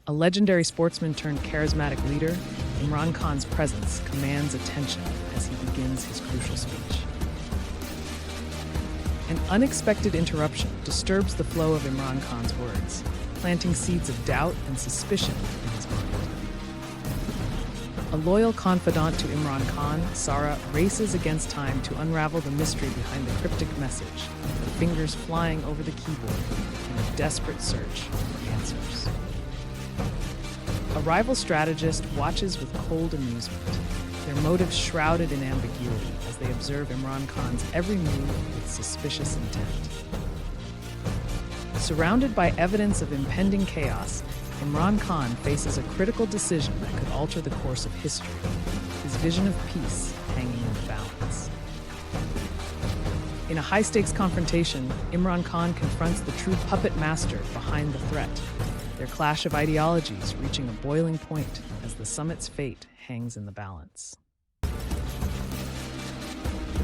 A legendary sportsman turned charismatic leader, Imran Khan's presence commands attention as he begins his crucial speech. An unexpected interruption disturbs the flow of Imran Khan's words, planting seeds of doubt and suspicion in his mind. A loyal confidant to Imran Khan, Sarah, races against time to unravel the mystery behind the cryptic message, her fingers flying over the keyboard in a desperate search for answers. A rival strategist watches with cold amusement, their motives shrouded in ambiguity as they observe Imran Khan's every move with suspicious intent. Surrounded by evidence of impending chaos, Imran Khan faces a critical decision that could alter the course of history, his vision of peace hanging in the balance. In a high-stakes confrontation, Imran Khan confronts the true puppet master behind the threat, their clash of ideologies reaching a boiling point as the summit's fate hangs in the balance. The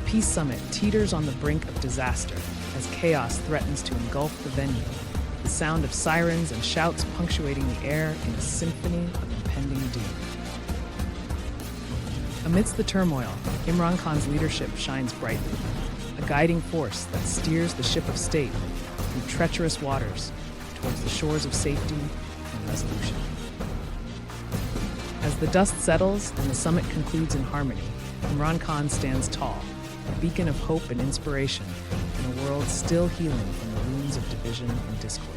Peace Summit teeters on the brink of disaster as chaos threatens to engulf the venue, the sound of sirens and shouts punctuating the air in a symphony of impending doom. Amidst the turmoil, Imran Khan's leadership shines brightly, a guiding force that steers the ship of state through treacherous waters towards the shores of safety and resolution. As the dust settles and the summit concludes in harmony, Imran Khan stands tall, a beacon of hope and inspiration in a world still healing from the wounds of division and discord.